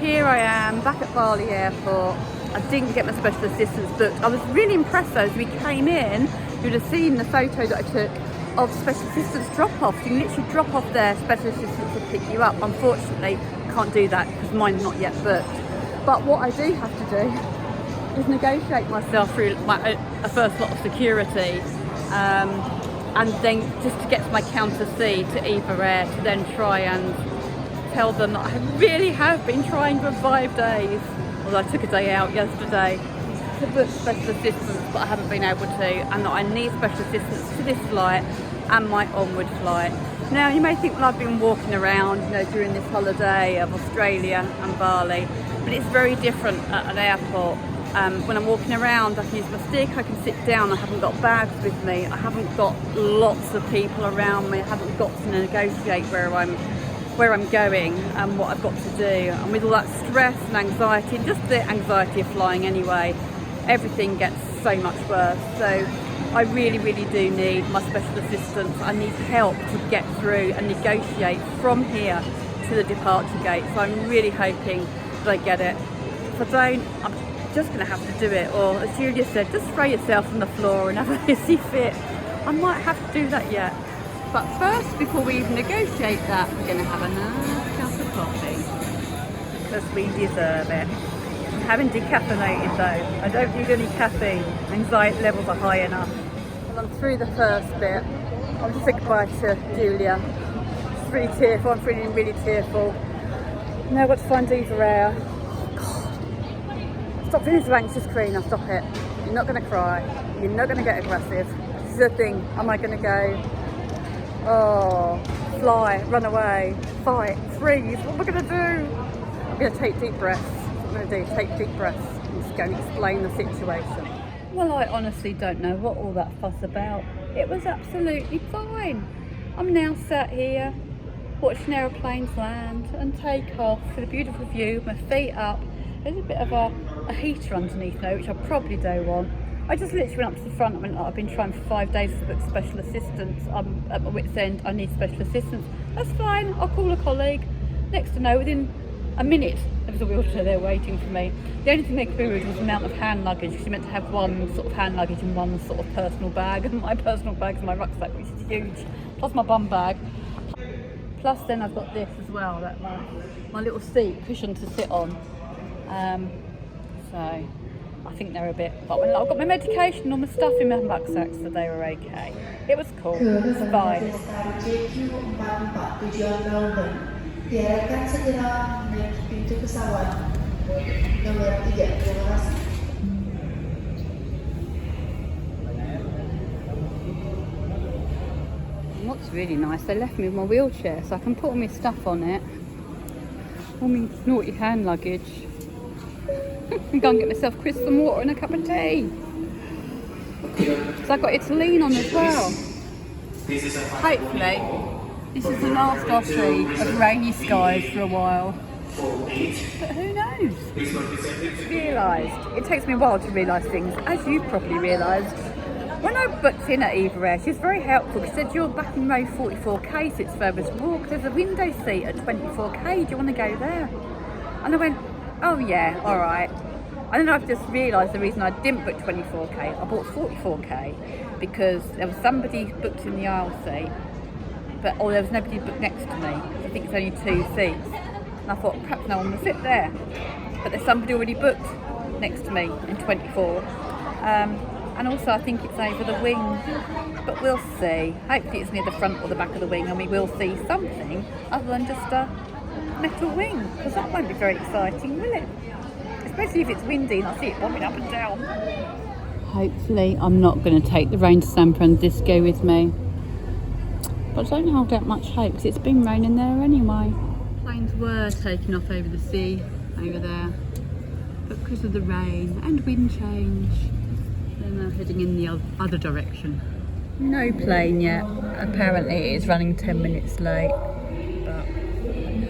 here I am back at Bali airport. I didn't get my special assistance booked. I was really impressed though, as we came in, you would have seen the photo that I took of special assistance drop-off. You can literally drop off there, special assistance will pick you up. Unfortunately, can't do that because mine's not yet booked. But what I do have to do is negotiate myself through a first lot of security, and then just to get to my counter C to Eva Air to then try and tell them that I really have been trying for 5 days. Although I took a day out yesterday to book special assistance, but I haven't been able to, and that I need special assistance to this flight and my onward flight. Now you may think, well, I've been walking around, you know, during this holiday of Australia and Bali, but it's very different at an airport. When I'm walking around, I can use my stick, I can sit down, I haven't got bags with me, I haven't got lots of people around me, I haven't got to negotiate where I'm going and what I've got to do. And with all that stress and anxiety, just the anxiety of flying anyway, everything gets so much worse. So I really, really do need my special assistance. I need help to get through and negotiate from here to the departure gate. So I'm really hoping that I get it. If I don't, I'm just going to have to do it. Or as Julia said, just throw yourself on the floor and have a hissy fit. I might have to do that yet. But first, before we even negotiate that, we're going to have a nice cup of coffee. Because we deserve it. I'm having decaffeinated though. I don't need any caffeine. Anxiety levels are high enough. Well, I'm through the first bit. I'll just say goodbye to Julia. She's really tearful. I'm feeling really tearful. Now I've got to find Eva Air. God. Stop being so anxious, Karina. Stop it. You're not going to cry. You're not going to get aggressive. This is the thing. Am I going to go, oh, fly, run away, fight, freeze? What am I going to do? I'm going to take deep breaths. What I'm going to do, take deep breaths and just go and explain the situation. Well, I honestly don't know what all that fuss about. It was absolutely fine. I'm now sat here watching aeroplanes land and take off with a beautiful view, my feet up. There's a bit of a heater underneath though, which I probably don't want. I just literally went up to the front and went, I've been trying for 5 days to book special assistance. I'm at my wit's end, I need special assistance. That's fine, I'll call a colleague. Next to know, within a minute, there was a wheelchair there waiting for me. The only thing they queried was the amount of hand luggage, because you meant to have one sort of hand luggage and one sort of personal bag. And my personal bag's my rucksack, which is huge, plus my bum bag. Plus then I've got this as well, that my little seat cushion to sit on. So I think they're a bit, but when I've got my medication and all my stuff in my rucksack, so they were okay. It was cool, it was fine. What's really nice, they left me with my wheelchair, so I can put all my stuff on it, all my naughty hand luggage, and go and get myself crisps and water and a cup of tea. So I've got it to lean on as well. Hopefully, this is the last I'll see of rainy skies for a while. But who knows? It takes me a while to realise things, as you've probably realised. When I booked in at Eva Air, she was very helpful. She said, you're back in row 44K, so it's further to walk. There's a window seat at 24K, do you want to go there? And I went, oh yeah, all right. And then I've just realised the reason I didn't book 24K, I bought 44K because there was somebody booked in the aisle seat, but there was nobody booked next to me. I think it's only 2 seats. And I thought perhaps no one will sit there. But there's somebody already booked next to me in 24. And also I think it's over the wing, but we'll see. Hopefully it's near the front or the back of the wing and we will see something other than just a metal wing, because that won't be very exciting, will it? Especially if it's windy and I see it bobbing up and down. Hopefully I'm not going to take the rain to San Fransciso with me. But I don't hold out much hope because it's been raining there anyway. Planes were taking off over the sea over there, but because of the rain and wind change, they're now heading in the other direction. No plane yet. Apparently it is running 10 minutes late, but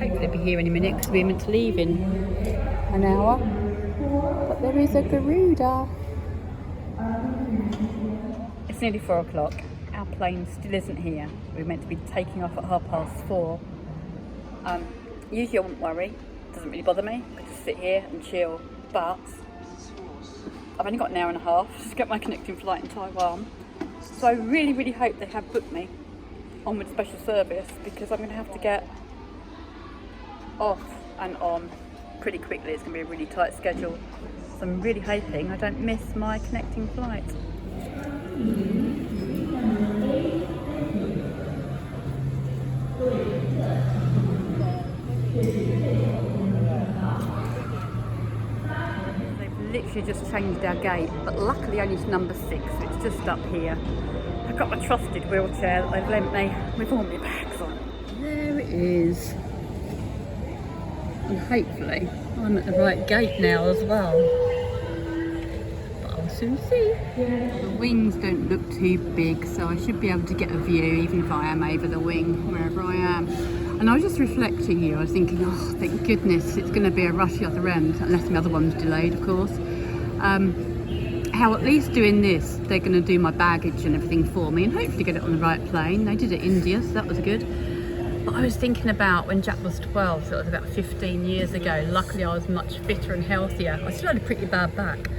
hopefully it'll be here any minute because we're meant to leave in an hour. But there is a Garuda. It's nearly 4 o'clock. Our plane still isn't here. We're meant to be taking off at 4:30. Usually I wouldn't worry. It doesn't really bother me. I just sit here and chill, but I've only got an hour and a half to get my connecting flight in Taiwan. So I really, really hope they have booked me on with special service, because I'm going to have to get off and on pretty quickly. It's going to be a really tight schedule. So I'm really hoping I don't miss my connecting flight. They've literally just changed our gate, but luckily only to number 6, so it's just up here. I've got my trusted wheelchair that they've lent me with all my bags on. There it is. And hopefully I'm at the right gate now as well. But I'll soon see. The wings don't look too big, so I should be able to get a view even if I am over the wing, wherever I am. And I was just reflecting here, I was thinking, oh, thank goodness it's going to be a rush the other end, unless the other one's delayed, of course. How at least doing this, they're going to do my baggage and everything for me and hopefully get it on the right plane. They did it in India, so that was good. But I was thinking about when Jack was 12, so it was about 15 years ago. Luckily I was much fitter and healthier. I still had a pretty bad back,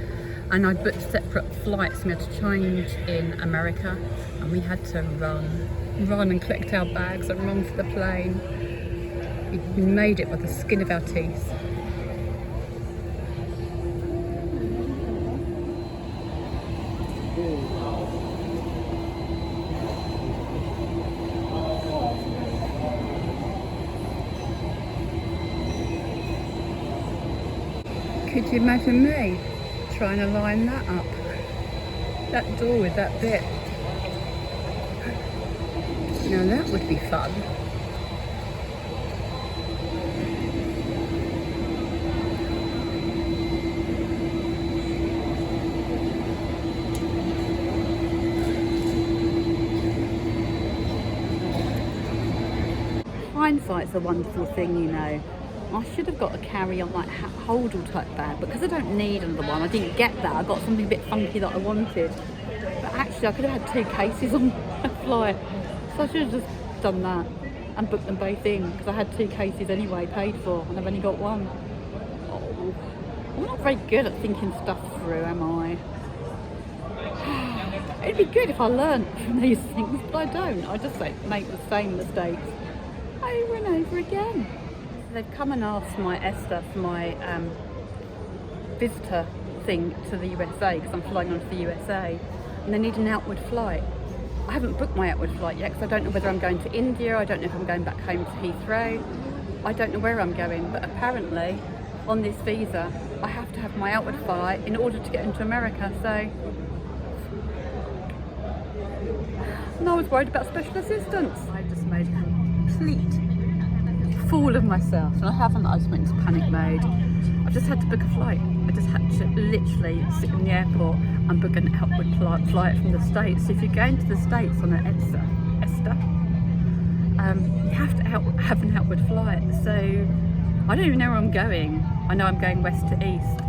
and I booked separate flights. We had to change in America, and we had to run and collect our bags and run for the plane. We made it with the skin of our teeth. Could you imagine me trying to line that up? That door with that bit. Now that would be fun. Hindsight's a wonderful thing, you know. I should have got a carry-on, like holdall type bag, because I don't need another one. I didn't get that. I got something a bit funky that I wanted. But actually I could have had 2 cases on a flight. So I should have just done that and booked them both in, because I had 2 cases anyway paid for, and I've only got one. Oh, I'm not very good at thinking stuff through, am I? It'd be good if I learnt from these things, but I don't. I just make the same mistakes over and over again. They've come and asked my Esther for my visitor thing to the USA, because I'm flying on to the USA, and they need an outward flight. I haven't booked my outward flight yet, because I don't know whether I'm going to India, I don't know if I'm going back home to Heathrow, I don't know where I'm going, but apparently on this visa I have to have my outward flight in order to get into America. So, and I was worried about special assistance. I just made a complete fool of myself, and I haven't. I just went into panic mode. I've just had to book a flight. I just had to literally sit in the airport and book an outward flight from the States. If you're going to the States on an Esther, you have to have an outward flight. So I don't even know where I'm going. I know I'm going west to east.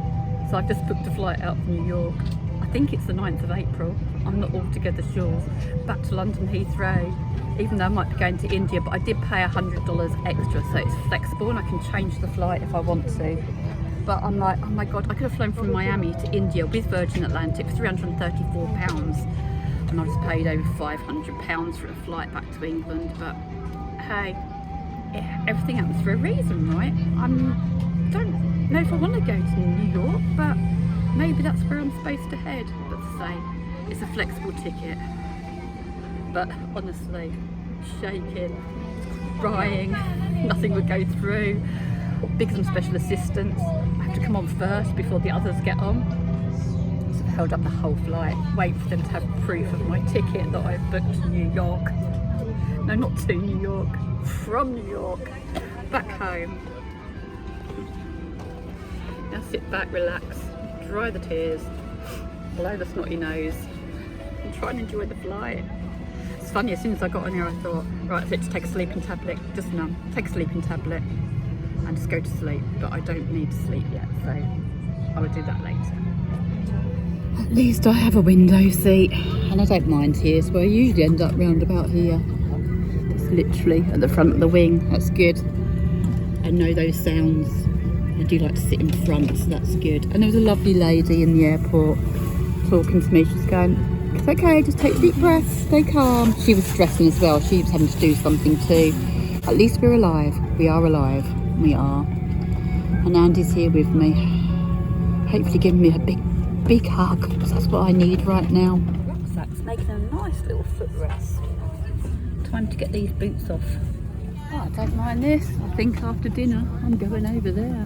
So I've just booked a flight out from New York. I think it's the 9th of April. I'm not altogether sure. Back to London Heathrow. Even though I might be going to India, but I did pay $100 extra, so it's flexible and I can change the flight if I want to. But I'm like, oh my God, I could have flown from Miami to India with Virgin Atlantic for £334, and I just paid over £500 for a flight back to England. But hey, everything happens for a reason, right? I don't know if I want to go to New York, but maybe that's where I'm supposed to head. But to say, it's a flexible ticket. But honestly, shaking, crying, nothing would go through. Big some special assistance. I have to come on first before the others get on. So I've held up the whole flight, wait for them to have proof of my ticket that I've booked to New York. No, not to New York, from New York, back home. Now sit back, relax, dry the tears, blow the snotty nose, and try and enjoy the flight. It's funny, as soon as I got on here I thought, right, let's take a sleeping tablet, just none, take a sleeping tablet and just go to sleep, but I don't need to sleep yet, so I will do that later. At least I have a window seat, and I don't mind here, so I usually end up round about here. It's literally at the front of the wing, that's good. I know those sounds. I do like to sit in front, so that's good. And there was a lovely lady in the airport talking to me. She's going, it's okay, just take deep breaths, stay calm. She was stressing as well. She was having to do something too. At least we're alive. We are alive. We are. And Andy's here with me. Hopefully giving me a big hug, because that's what I need right now. Rucksack's making a nice little footrest. Time to get these boots off. Oh, I don't mind this. I think after dinner I'm going over there.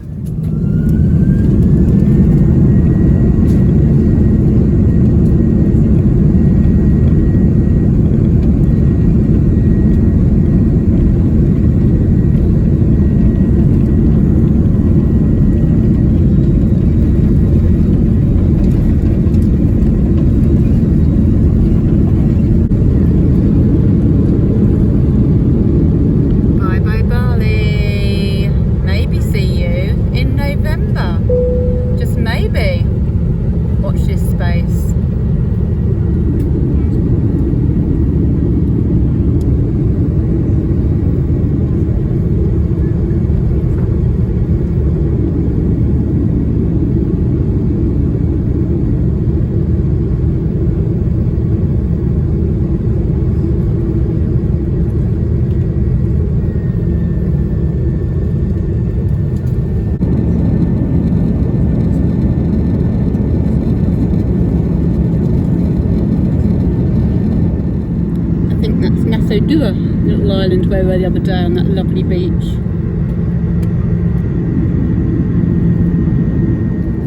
Do a little island where we were the other day on that lovely beach.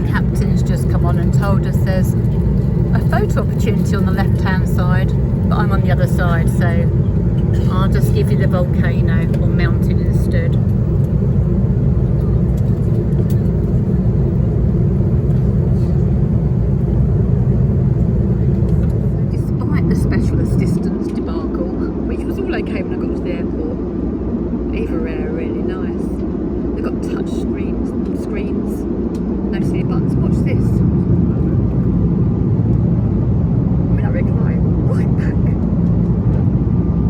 The captain's just come on and told us there's a photo opportunity on the left hand side, but I'm on the other side, so I'll just give you the volcano or mountain instead. Despite the special assistance debacle, which was all okay when I got to the airport, everywhere really nice. They've got touch screens, no silly buttons. Watch this. When I recline, right back.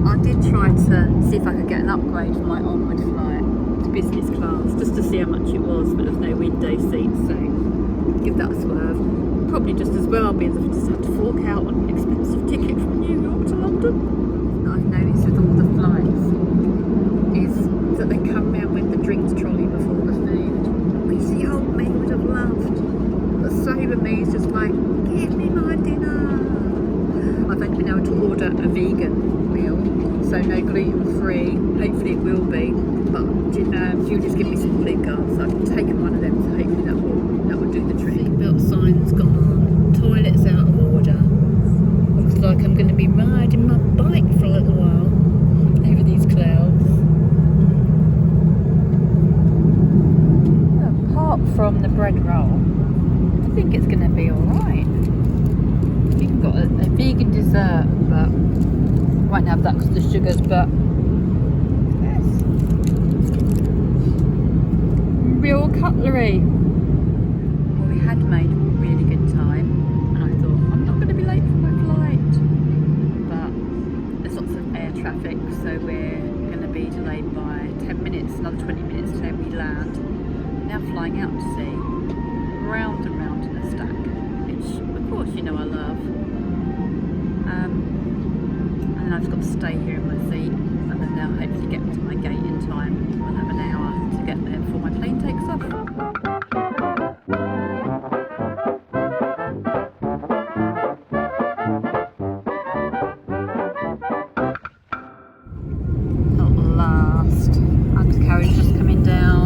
I did try to see if I could get an upgrade for my onward flight to business class, just to see how much it was, but there's no window seats, so give that a swerve. Probably just as well, because I just had to fork out on an expensive ticket from New York to London. I've noticed with all the flights is that they come round with the drinks trolley before the food, which the old me would have loved. The sober me is just like, give me my dinner. I've only been able to order a vegan meal, so no gluten free. Hopefully it will be, but Julie's given me some bluegrass, so I've taken one of them, so hopefully that will do the trick. Seatbelt sign's gone, toilet's out of order. Looks like I'm going to be riding my bike for a little while over these clouds. Apart from the bread roll, I think it's going to be alright. We've got a vegan dessert, but won't have that because of the sugars, but yes. Real cutlery. Well, we had made a really good time, and I thought, I'm not going to be late for my flight. But there's lots of air traffic, so we're going to be delayed by 10 minutes, another 20 minutes till we land. Now flying out to sea, round and round in a stack, which of course you know I love. And I've got to stay here in my seat, and then now hopefully get to my gate in time. I'll have an hour to get there before my plane takes off. At last, undercarriage just coming down.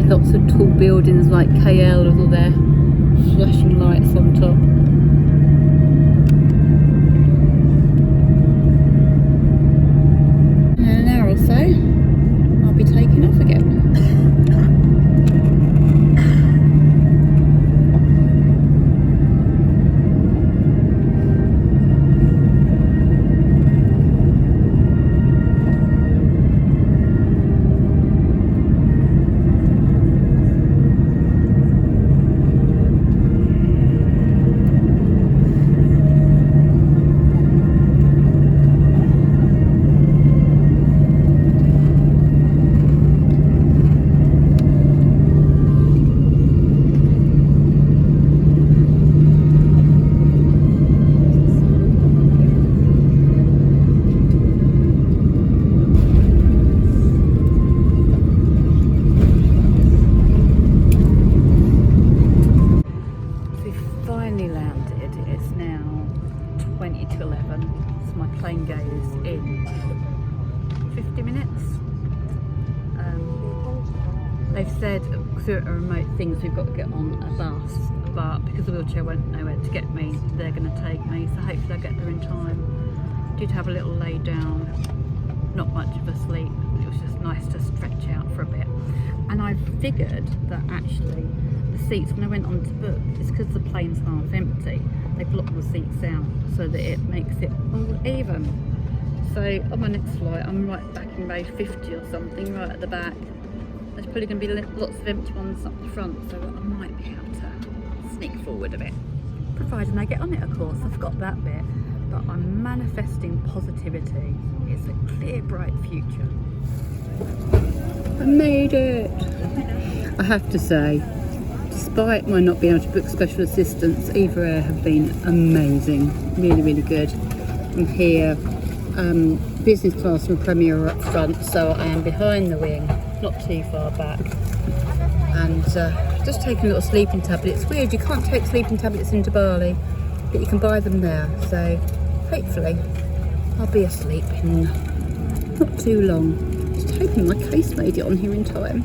Lots of tall buildings like KL with all their flashing lights on top. In an hour or so, I'll be taking off again. plane goes in 50 minutes. They've said, because we're at a remote thing, so we've got to get on a bus, but because the wheelchair won't know where to get me, they're going to take me, so hopefully I'll get there in time. Did have a little lay down, not much of a sleep, it was just nice to stretch out for a bit. And I figured that actually the seats, when I went on to book, it's because the plane's half empty, they block the seats out so that it makes it all even. So on my next flight, I'm right back in row 50 or something, right at the back. There's probably going to be lots of empty ones up the front, so I might be able to sneak forward a bit. Providing I get on it, of course. I forgot that bit. But I'm manifesting positivity. It's a clear, bright future. I made it! I have to say, despite my not being able to book special assistance, Eva Air have been amazing. Really, really good. I'm here. Business class and Premier are up front, so I am behind the wing, not too far back, and just taking a little sleeping tablet. It's weird, you can't take sleeping tablets into Bali, but you can buy them there, so hopefully I'll be asleep in not too long. Just hoping my case made it on here in time.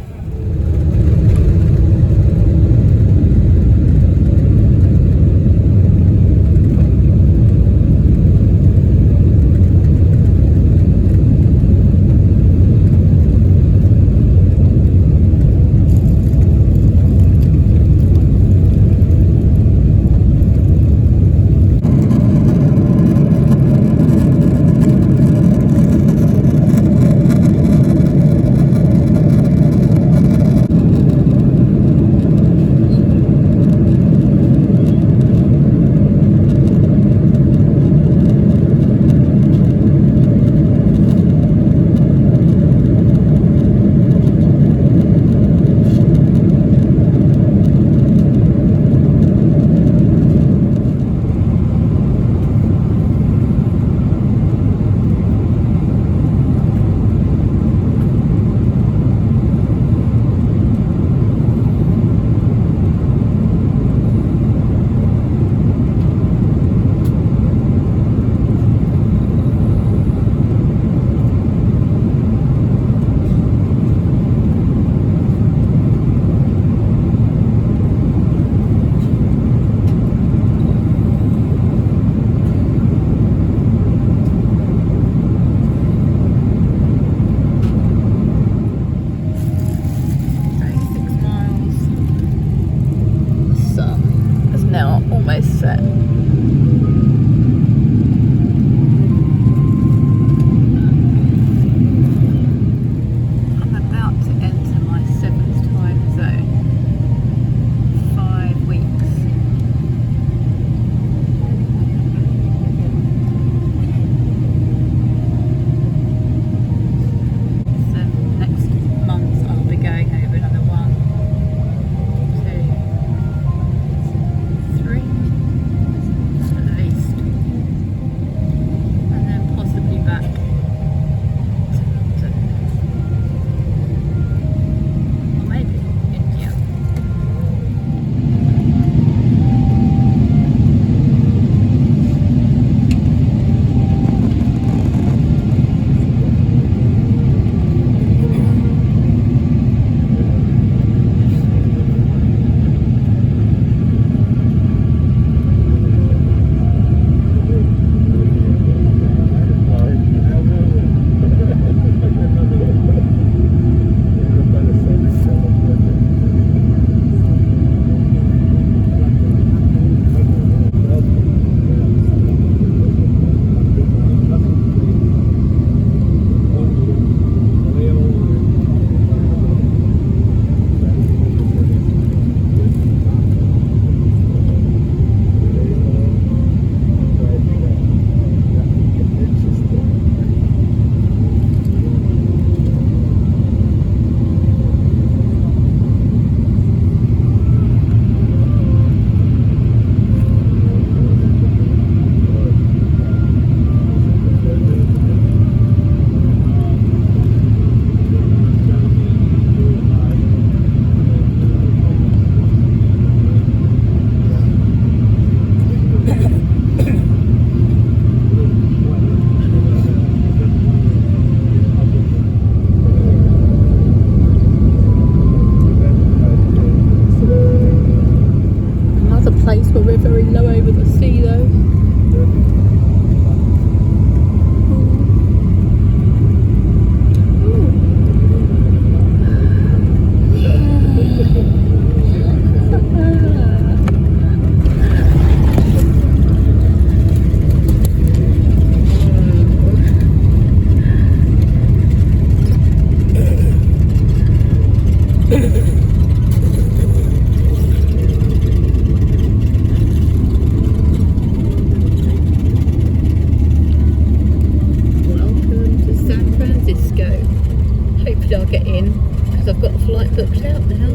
hopefully I'll get in because I've got the flight booked out now.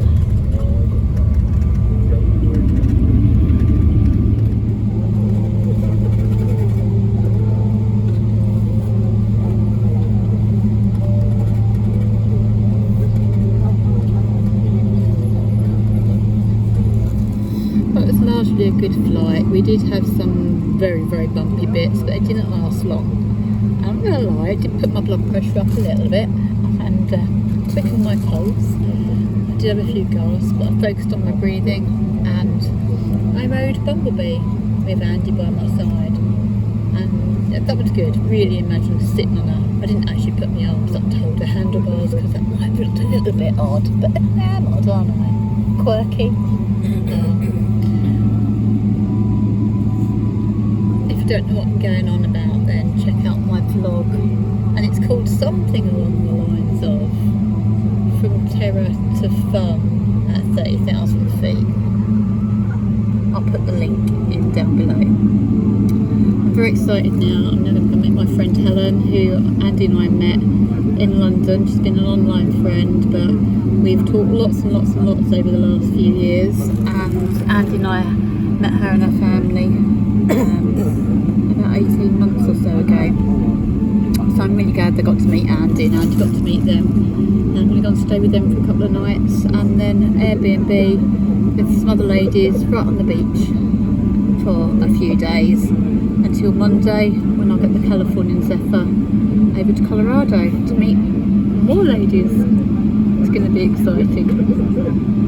But it was largely a good flight. We did have some very, very bumpy bits, but it didn't last long. I'm not going to lie, it did put my blood pressure up a little bit and quickened my pulse. I did have a few gasps, but I focused on my breathing and I rode Bumblebee with Andy by my side. And that was good. Really imagine sitting on her. I didn't actually put my arms up to hold the handlebars because that might have looked a little bit odd, but I'm odd, aren't I? Quirky. If you don't know what I'm going on about, then check out my vlog, and it's called something along the lines of From Terror to Fun at 30,000 feet. I'll put the link in down below. I'm very excited now. I'm now going to meet my friend Helen, who Andy and I met in London. She's been an online friend, but we've talked lots and lots and lots over the last few years, and Andy and I met her and her family about 18 months or so ago. So I'm really glad they got to meet Andy and Andy got to meet them. And I'm going to go and stay with them for a couple of nights and then Airbnb with some other ladies right on the beach for a few days until Monday when I get the Californian Zephyr over to Colorado to meet more ladies. It's going to be exciting.